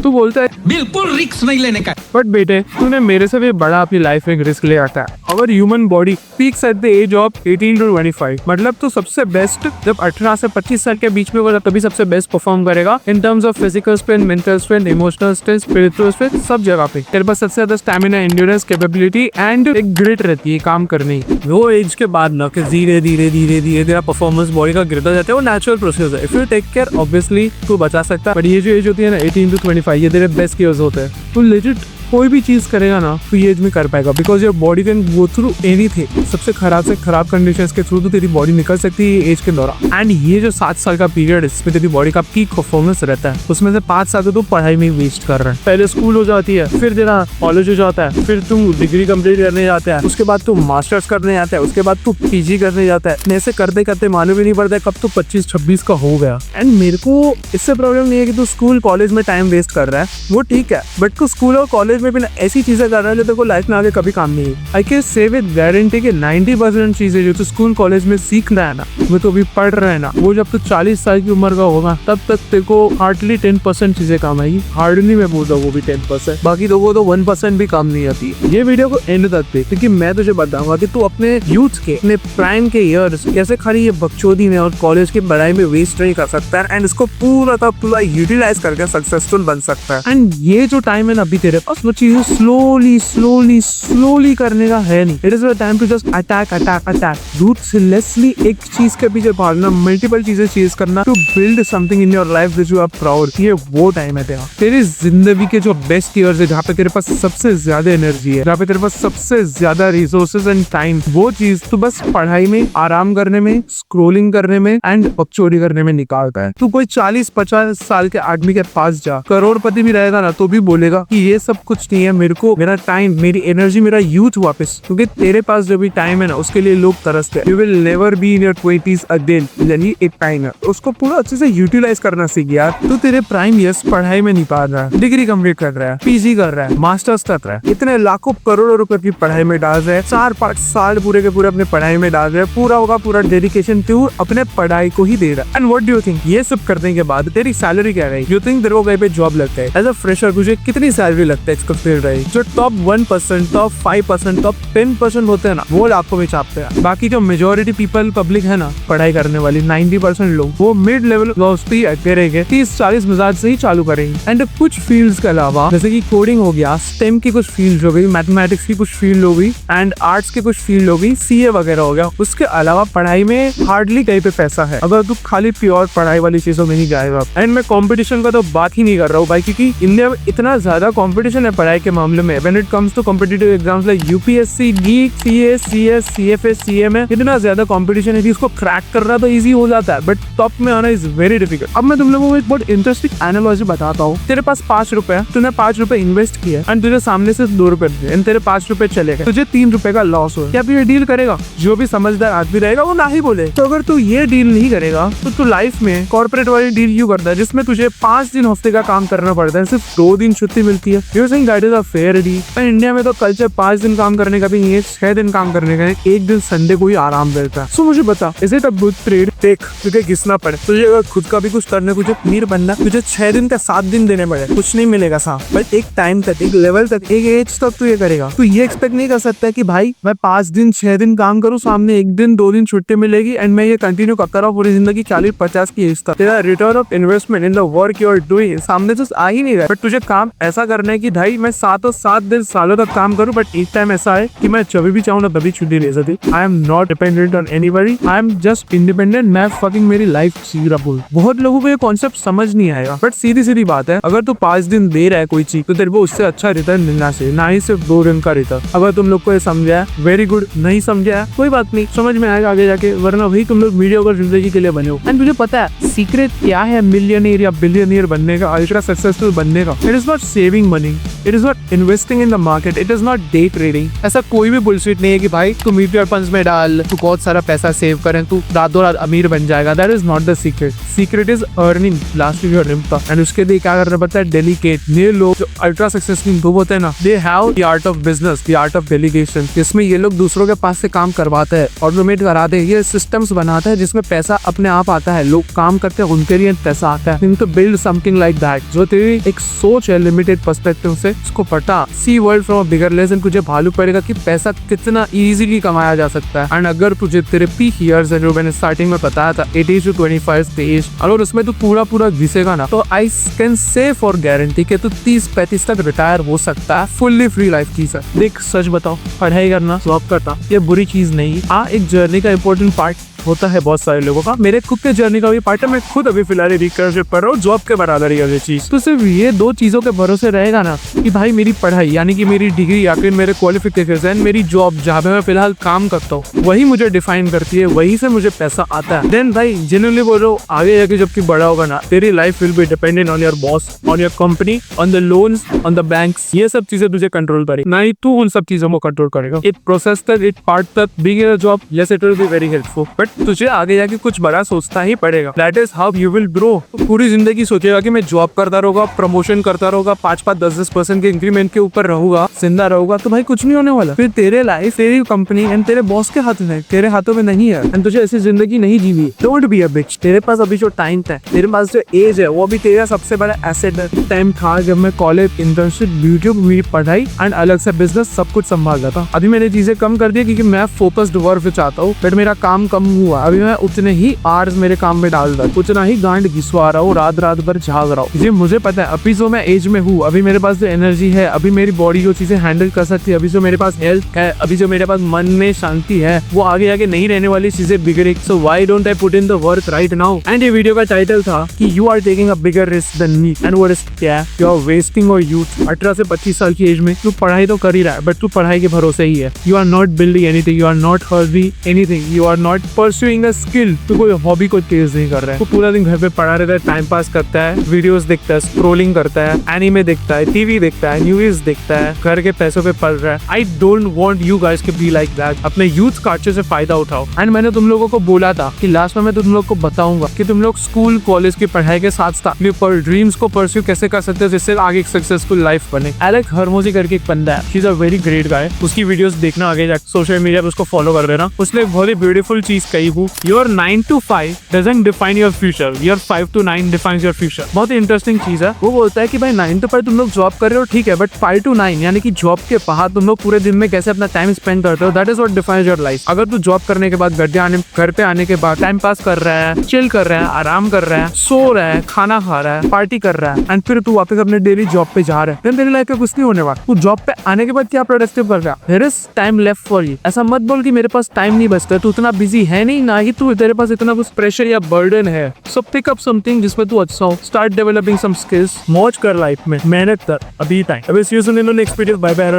तू बोलता है बिल्कुल रिस्क नहीं लेने का। बट बेटे तूने मेरे से भी बड़ा अपनी लाइफ में रिस्क ले आता है। अगर human body peaks at the age of 18 to 25, मतलब तू सबसे बेस्ट जब 18 से 25 साल के बीच में होगा तभी सबसे बेस्ट परफॉर्म करेगा in terms of physical strength, mental strength, emotional strength, spiritual strength, सब जगह पे तेरे पास सबसे ज्यादा स्टैमिना, एंड्योरेंस, कैपेबिलिटी एंड एक ग्रिट रहती है काम करने की। वो एज के बाद ना कि धीरे धीरे धीरे धीरे तेरा परफॉर्मेंस बॉडी का गिरता जाता है, वो नेचुरल प्रोसेस है। If you take care obviously तू बचा सकता है, बट ये जो एज होती है ना 18 to 25, ये तेरे बेस्ट ईयर्स होते हैं। तू लेजिट कोई भी चीज करेगा ना तो ये एज में कर पाएगा, because your body can go through anything. सबसे खराब से खराब कंडीशंस के थ्रू तो तेरी बॉडी निकल सकती है एज के दौरान। एंड ये जो 7 साल का पीरियड इसमें तेरी बॉडी का पीक परफॉर्मेंस रहता है, उसमें से 5 साल तो तू पढ़ाई में वेस्ट कर रहा है। पहले स्कूल हो जाती है, फिर तेरा कॉलेज हो जाता है, फिर तू डिग्री कंप्लीट करने जाता है, उसके बाद तू मास्टर्स करने जाता है, उसके बाद तू पीजी करने जाता है। ऐसे करते करते मालूम भी नहीं पड़ता है कब तू 25-26 का हो गया। एंड मेरे को इससे प्रॉब्लम नहीं है कि तू स्कूल कॉलेज में टाइम वेस्ट कर रहा है, वो ठीक है, बट तू स्कूल और कॉलेज में भी ऐसी चीजें कर रहा है जो तेरे को लाइफ में आगे कभी काम नहीं है। I can say with guarantee कि 90% चीजें जो तू स्कूल कॉलेज में सीख रहा है ना, वो तो अभी पढ़ रहा है ना, वो जब तू 40 साल की उम्र का होगा तब तक तेरे को हार्डली 10% चीजें काम आएगी। हार्डली मैं बोलता हूँ वो भी 10%, बाकी तो वो तो 1% भी काम नहीं आती। ये वीडियो को एंड तक देख, क्योंकि मैं तुझे बताऊंगा कि तू अपने यूथ के, अपने प्राइम के ईयर्स कैसे खाली ये बकचोदी में और कॉलेज की पढ़ाई में वेस्ट नहीं कर सकता है, एंड इसको पूरा का पूरा यूटिलाइज करके सक्सेसफुल बन सकता है। एंड ये जो टाइम है ना अभी तेरे पास, वो चीजें स्लोली करने का है नहीं। It is the time to just attack ruthlessly एक चीज के पीछे भागना, मल्टीपल चीजें चेज करना to build something in your life which you are proud. ये वो टाइम है तेरा, तेरी जिंदगी के जो बेस्ट ईयर्स है, जहाँ पे तेरे पास सबसे ज्यादा एनर्जी है, जहाँ पे तेरे पास सबसे ज्यादा रिसोर्सेज एंड टाइम, वो चीज तू बस पढ़ाई में, आराम करने में, स्क्रोलिंग करने में एंड बकचोदी करने में निकालता है। तू कोई 40-50 साल के आदमी के पास जा, करोड़पति भी रहेगा ना तो भी बोलेगा कि ये सब कुछ नहीं है, मेरे को मेरा टाइम, मेरी एनर्जी, मेरा यूथ वापस। क्योंकि तेरे पास जो भी टाइम है ना उसके लिए लोग तरसते हैं। You will never be in your 20s again, यानी एक टाइम है, उसको पूरा अच्छे से यूटिलाइज करना सीख यार। तो तेरे प्राइम ईयर्स पढ़ाई में नहीं पा रहा है, डिग्री कंप्लीट कर रहा है, पीजी कर रहा है, मास्टर्स कर रहा है, इतने लाखों करोड़ों रुपए की पढ़ाई में डाल रहा है, 4-5 साल पूरे के पूरे अपने पढ़ाई में डाल रहा है, पूरा होगा पूरा डेडिकेशन तू अपने पढ़ाई को ही दे रहा है। And what do you think, ये सब करने के बाद तेरी सैलरी क्या रहेगी? यू थिंक तेरे को कहीं पे जॉब लगता है एज अ फ्रेशर, तुझे कितनी सैलरी लगता है इसको फिर रही? जो टॉप 1%, टॉप 5%, टॉप 10% होते हैं ना, वो लाखों में छापते हैं। बाकी जो मेजोरिटी पीपल पब्लिक है ना पढ़ाई करने वाली 90% लोग, वो मिड लेवल करेंगे, 30-40 मिजाज से ही चालू करेंगे। एंड कुछ फील्ड्स के अलावा जैसे कि कोडिंग हो गया, स्टेम की कुछ फील्ड हो गई, मैथमेटिक्स की कुछ फील्ड हो गई एंड आर्ट्स की कुछ फील्ड हो गई, सीए वगैरह हो गया, उसके अलावा पढ़ाई में हार्डली कहीं पे पैसा है अगर तू खाली प्योर पढ़ाई वाली चीजों में नहीं जाएगा। एंड मैं कंपटीशन का तो बात ही नहीं कर रहा हूँ भाई, क्योंकि इंडिया में इतना ज्यादा कंपटीशन है पढ़ाई के मामले में। When it comes to competitive exams like UPSC, NEET, CA, CS, CFS, CMA, इतना ज्यादा कंपटीशन है कि उसको क्रैक करना तो इजी हो जाता है, बट टॉप में आना इज वेरी डिफिकल्ट। अब मैं तुम लोगों को एक बहुत इंटरेस्टिंग एनालॉजी बताता हूँ। तेरे पास 5 रुपए, तूने 5 रुपए इन्वेस्ट किया एंड तुझे सामने से 2 रुपए दिए, तेरे 5 रुपए चले गए, तुझे 3 रुपए का लॉस हो, क्या ये डील करेगा? जो भी समझदार आदमी रहेगा वो ना ही बोले। तो अगर तू ये डील नहीं करेगा तो तू लाइफ में कॉर्पोरेट वाली डील क्यों करता है जिसमें तुझे 5 दिन हफ्ते का काम करना पड़ता है, सिर्फ 2 दिन छुट्टी मिलती है? You think that is a fair deal? India में तो कल्चर 5 दिन काम करने का भी नहीं है, 6 दिन काम करने का है, 1 दिन संडे को ही आराम मिलता है। सो मुझे बता, is it a good trade? देख, तुझे घिसना पड़े, तुझे अगर खुद का भी कुछ करने, तुझे मीर बनना, तुझे 6 दिन का 7 दिन देने पड़े, कुछ नहीं मिलेगा साहब, बट एक टाइम तक, एक लेवल तक, एक एज तक तू ये करेगा। तू ये एक्सपेक्ट नहीं कर सकता कि भाई मैं 5 दिन 6 दिन काम करूँ, सामने 1 दिन 2 दिन छुट्टी मिलेगी एंड मैं ये कंटिन्यू करता रहा पूरी जिंदगी 40-50 की एज तक। तेरा return of investment in the work you are doing सामने तो आ ही नहीं रहा। बट तुझे काम ऐसा करना है कि भाई मैं 7 दिन सालों तक काम करूँ, बट एक टाइम ऐसा है कि मैं जब भी चाहूँ ना तभी छुट्टी ले सकती। I am not dependent on anybody, I am just independent. मैं फकिंग मेरी लाइफ जी रहा हूँ। बहुत लोगों को ये कॉन्सेप्ट समझ नहीं आएगा, बट सीधी बात है, अगर तू 5 दिन दे रहा है कोई चीज तो तेरे को उससे अच्छा रिटर्न मिलना चाहिए, ना ही सिर्फ 2 दिन का रिटर्न। अगर तुम लोग को ये समझा है वेरी गुड, नहीं समझा कोई बात नहीं, समझ में आएगा आगे जाके, वरना भाई तुम लोग मीडियोकर जिंदगी के लिए बने हो। एंड तुझे पता है सीक्रेट क्या है मिलियनियर या बिलियनियर बनने का, अल्ट्रा सक्सेसफुल बनने का? It is not saving money, it is not investing in the market, it is not day trading. ऐसा कोई भी बुलशिट नहीं है कि भाई तू म्यूचुअल फंड्स में डाल, तू बहुत सारा पैसा सेव करें, तू रातों रात अमीर बन जाएगा। That is not the secret. Secret is earning last your Rimpa. And उसके लिए क्या करना पड़ता है? डेलीकेट। ये लोग जो अल्ट्रा सक्सेसफुल लोग होते हैं ना, they have the art of business, the art of delegation, जिसमें ये लोग दूसरों के पास से काम करवाते हैं, ऑटोमेट कराते हैं, ये सिस्टम्स बनाते हैं जिसमें पैसा अपने आप आता है, लोग काम करते हैं, उनके लिए पैसा आता है। तो बिल्ड समथिंग लाइक दैट। जो तेरी एक सोच है लिमिटेड पर्सपेक्टिव से, उसको पटा, see world from a bigger lens, and तुझे मालूम पड़ेगा कि पैसा कितना इजीली कमाया जा सकता है। एंड अगर तुझे तेरे पीक ईयर्स है जो मैंने स्टार्टिंग में बताया था 18 to 25 एज, अगर उसमें तू पूरा घिसेगा ना, तो I can say for guarantee कि तू 30-35 तक रिटायर हो सकता है फुल्ली फ्री लाइफ की। सर देख, सच बताओ, पढ़ाई करना, जॉब करता, ये बुरी चीज नहीं। एक जर्नी का इंपॉर्टेंट पार्ट होता है बहुत सारे लोगों का। मेरे खुद के जर्नी का भी पार्ट है। मैं खुद अभी फिलहाल रिकर्सिव कर रहा हूँ, जॉब के बराबर ही है ये चीज। तो सिर्फ ये दो चीजों के भरोसे रहेगा ना कि भाई मेरी पढ़ाई यानी कि मेरी डिग्री या फिर मेरे क्वालिफिकेशन, मेरी जॉब जहाँ पे मैं फिलहाल काम करता हूँ, वही मुझे डिफाइन करती है, वही से मुझे पैसा आता है। देन भाई जेन्युइनली बोल रहा हूँ, आगे जाके जबकि बड़ा होगा ना, तेरी life will be dependent on your boss, on your company, on the loans, on the banks. ये सब चीजें तुझे कंट्रोल करेगी, ना ही तू उन सब चीजों को कंट्रोल करेगा। इट प्रोसेस तक, इट पार्ट तक, being in a job, yes it will be very helpful, but तुझे आगे जाके कुछ बड़ा सोचता ही पड़ेगा। That is how you will grow. पूरी जिंदगी सोचेगा कि मैं जॉब करता रहूंगा, प्रमोशन करता रहूंगा, 5-10% के इंक्रीमेंट के ऊपर रहूंगा, जिंदा रहूंगा, तो भाई कुछ नहीं होने वाला। फिर तेरे लाइफ, तेरी कंपनी एंड तेरे बॉस के हाथ में, तेरे हाथों में नहीं है। एंड तुझे ऐसी जिंदगी नहीं जीवी। डोंट बी अ बिच। तेरे पास अभी जो टाइम है, तेरे पास जो एज है, वो अभी तेरा सबसे बड़ा एसेट है। टाइम था जब मैं कॉलेज, इंटर्नशिप, यूट्यूब, मेरी पढ़ाई एंड अलग से बिजनेस सब कुछ संभाल रहा था। अभी मैंने चीजें कम कर दी क्योंकि मैं फोकस्ड वर्क चाहता हूँ, बट मेरा काम कम हुआ। अभी मैं उतने ही आवर्स मेरे काम में डाल रहा हूँ, उतना ही गांड घिसवा रहा हूँ, रात भर झाग रहा हूँ। मुझे पता है अभी जो मैं एज में हूँ, अभी मेरे पास जो एनर्जी है, अभी मेरी बॉडी जो चीजें हैंडल कर सकती है, अभी जो मेरे पास हेल्थ है, अभी जो मेरे पास मन में शांति है, वो आगे आगे नहीं रहने वाली चीजें बिगड़े। So why don't I put in the work right now? And ये वीडियो का टाइटल था कि you are taking a bigger risk than me, and what is क्या, you are wasting your youth. 18 से 25 साल की एज में तू पढ़ाई तो कर ही रहा है, बट तू पढ़ाई के भरोसे ही है। You are not building anything, you are not earning anything, you are not pursuing a skill. तू कोई हॉबी को तेज नहीं कर रहा है, वो पूरा दिन घर पे पड़ा रहता है, टाइम पास करता है, वीडियोस देखता है, स्क्रोलिंग करता है, एनीमे देखता है, टीवी देखता है, न्यूज़ देखता है, घर के पैसों पे पल रहा है। I don't want you guys to be like that. अपने यूथ का अच्छे से फायदा उठाओ। एंड मैंने तुम लोगों को बोला था कि लास्ट में मैं तुम लोग को बताऊंगा कि तुम लोग स्कूल कॉलेज की पढ़ाई के साथ साथ अपने ड्रीम्स को परस्यू कैसे कर सकते हो, जिससे आगे एक सक्सेसफुल लाइफ बने। एलेक हरमोजी करके एक बंदा है, she is a very great guy. उसकी वीडियोस देखना, आगे जाकर सोशल मीडिया पे उसको फॉलो कर लेना। उसने एक बहुत ही ब्यूटीफुल चीज कही हूँ, your 9 to 5 doesn't define your future, your 5 to 9 defines your future. बहुत ही इंटरेस्टिंग चीज है। वो बोलता है कि भाई 9 to 5 तुम लोग जॉब कर रहे हो, ठीक है, बट 5 to 9 यानी कि जॉब के बाहर तुम लोग पूरे दिन में कैसे अपना टाइम स्पेंड करते हो, that is what defines your life. अगर तू जॉब करने के बाद घर पे आने के बाद टाइम पास कर रहा है, चिल कर रहा है, आराम कर रहा है, सो रहा है, खाना खा रहा है, पार्टी कर रहा है, एंड फिर तू वापस अपने डेली जॉब पे जा रहा है, फिर तेरी लाइफ का कुछ नहीं होने वाला। तू जॉब पे आने के बाद क्या प्रोडक्टिव कर रहा है? There is time left for you. ऐसा मत बोल कि मेरे पास टाइम नहीं बचता, तू उतना बिजी है नहीं, ना ही तू तेरे पास इतना कुछ प्रेशर या बर्डन है। सो पिक अप समथिंग जिसमें तू अच्छा हो, स्टार्ट डेवलपिंग सम स्किल्स, मौज कर लाइफ में, मेहनत कर, अभी टाइम। अभी see you soon in next video. Bye bye.